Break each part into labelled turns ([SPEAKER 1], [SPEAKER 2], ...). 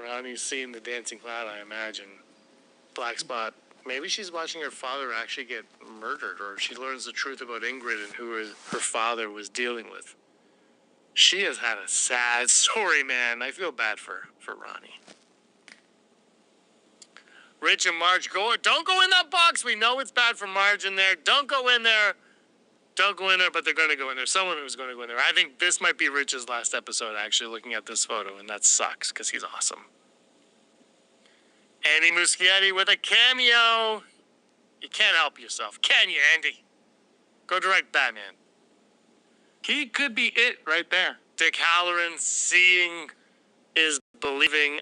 [SPEAKER 1] Ronnie's seeing the dancing cloud, I imagine. Black spot. Maybe she's watching her father actually get murdered, or she learns the truth about Ingrid and who her father was dealing with. She has had a sad story, man. I feel bad for Ronnie. Rich and Marge, don't go in that box. We know it's bad for Marge in there. Don't go in there. Don't go in there, but they're going to go in there. Someone who's going to go in there. I think this might be Rich's last episode, actually, looking at this photo, and that sucks, because he's awesome. Andy Muschietti with a cameo. You can't help yourself, can you, Andy? Go direct Batman.
[SPEAKER 2] He could be it right there.
[SPEAKER 1] Dick Halloran, seeing is believing,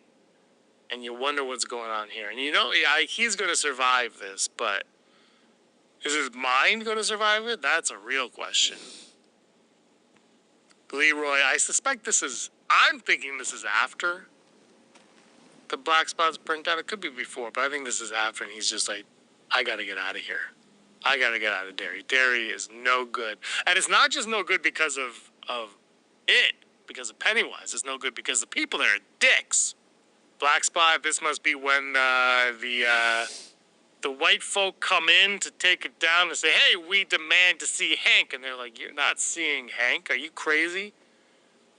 [SPEAKER 1] and you wonder what's going on here. And you know, he's going to survive this, but is his mind going to survive it? That's a real question. Leroy, I suspect I'm thinking this is after the black spot's burnt out. It could be before, but I think this is after, and he's just like, I got to get out of here. I got to get out of Derry. Derry is no good. And it's not just no good because of it, because of Pennywise. It's no good because the people there are dicks. Black spot, this must be when the white folk come in to take it down and say, hey, we demand to see Hank. And they're like, you're not seeing Hank. Are you crazy?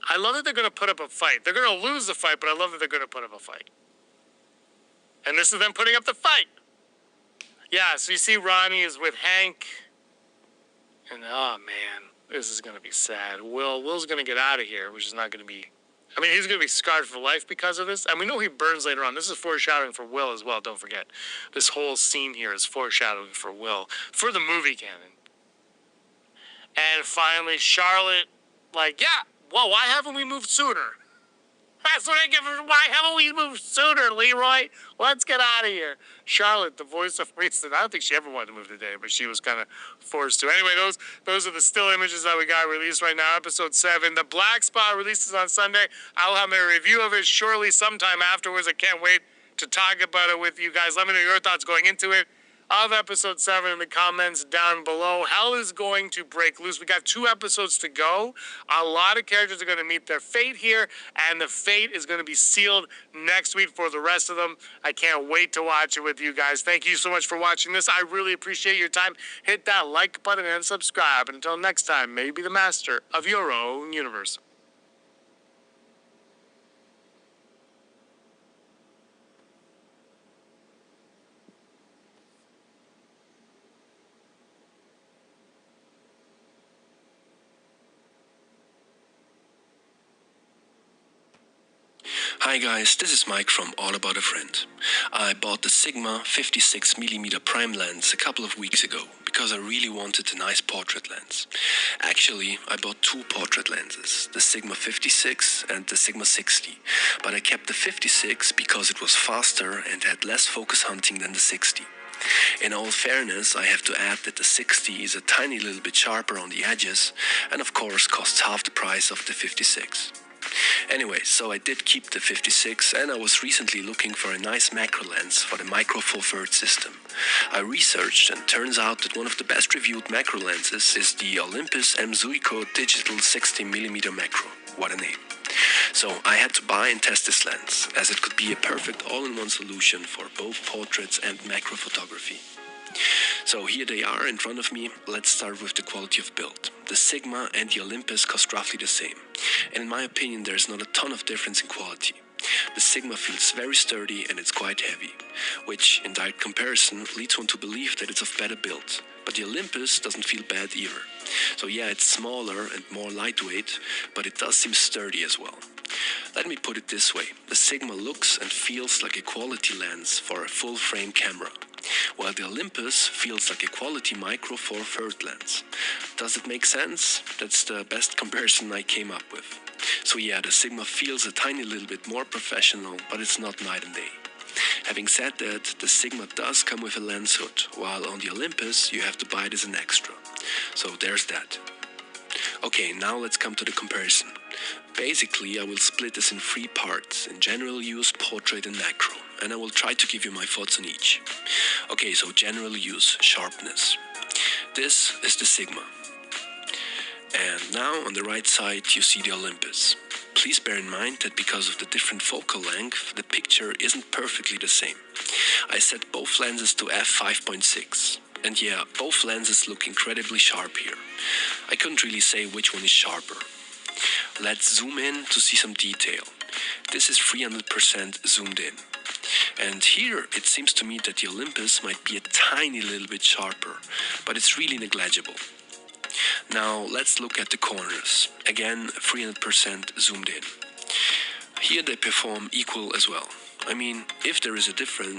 [SPEAKER 1] I love that they're going to put up a fight. They're going to lose the fight, but I love that they're going to put up a fight. And this is them putting up the fight. Yeah, so you see Ronnie is with Hank. And, oh, man, this is going to be sad. Will's going to get out of here, which is not going to be... I mean, he's going to be scarred for life because of this. And we know he burns later on. This is foreshadowing for Will as well, don't forget. This whole scene here is foreshadowing for Will, for the movie canon. And finally, Charlotte, like, yeah, well, why haven't we moved sooner? That's what I give her. Why haven't we moved sooner, Leroy? Let's get out of here. Charlotte, the voice of Winston. I don't think she ever wanted to move today, but she was kind of forced to. Anyway, those are the still images that we got released right now. Episode 7. The Black Spot releases on Sunday. I'll have my review of it shortly sometime afterwards. I can't wait to talk about it with you guys. Let me know your thoughts going into it of episode 7 in the comments down below. Hell is going to break loose. We got 2 episodes to go. A lot of characters are going to meet their fate here, and the fate is going to be sealed next week for the rest of them. I can't wait to watch it with you guys. Thank you so much for watching this. I really appreciate your time. Hit that like button and subscribe. Until next time, may you be the master of your own universe.
[SPEAKER 3] Hi guys, this is Mike from All About a Friend. I bought the Sigma 56mm prime lens a couple of weeks ago because I really wanted a nice portrait lens. Actually, I bought 2 portrait lenses, the Sigma 56 and the Sigma 60, but I kept the 56 because it was faster and had less focus hunting than the 60. In all fairness, I have to add that the 60 is a tiny little bit sharper on the edges and of course costs half the price of the 56. Anyway, so I did keep the 56 and I was recently looking for a nice macro lens for the Micro Four Thirds system. I researched and turns out that one of the best reviewed macro lenses is the Olympus M Zuiko Digital 60mm macro. What a name. So I had to buy and test this lens, as it could be a perfect all-in-one solution for both portraits and macro photography. So here they are in front of me. Let's start with the quality of build. The Sigma and the Olympus cost roughly the same, and in my opinion there's not a ton of difference in quality. The Sigma feels very sturdy and it's quite heavy, which in direct comparison leads one to believe that it's of better build, but the Olympus doesn't feel bad either. So yeah, it's smaller and more lightweight, but it does seem sturdy as well. Let me put it this way, the Sigma looks and feels like a quality lens for a full frame camera, while the Olympus feels like a quality Micro Four Thirds lens. Does it make sense? That's the best comparison I came up with. So yeah, the Sigma feels a tiny little bit more professional, but it's not night and day. Having said that, the Sigma does come with a lens hood, while on the Olympus you have to buy it as an extra. So there's that. Okay, now let's come to the comparison. Basically, I will split this in 3 parts, in general use, portrait and macro, and I will try to give you my thoughts on each. Okay, so general use, sharpness. This is the Sigma. And now on the right side you see the Olympus. please bear in mind that because of the different focal length, the picture isn't perfectly the same. I set both lenses to f5.6. And yeah, both lenses look incredibly sharp here. I couldn't really say which one is sharper. Let's zoom in to see some detail. This is 300% zoomed in. And here it seems to me that the Olympus might be a tiny little bit sharper, but it's really negligible. Now let's look at the corners. Again, 300% zoomed in. Here they perform equal as well. I mean, if there is a difference,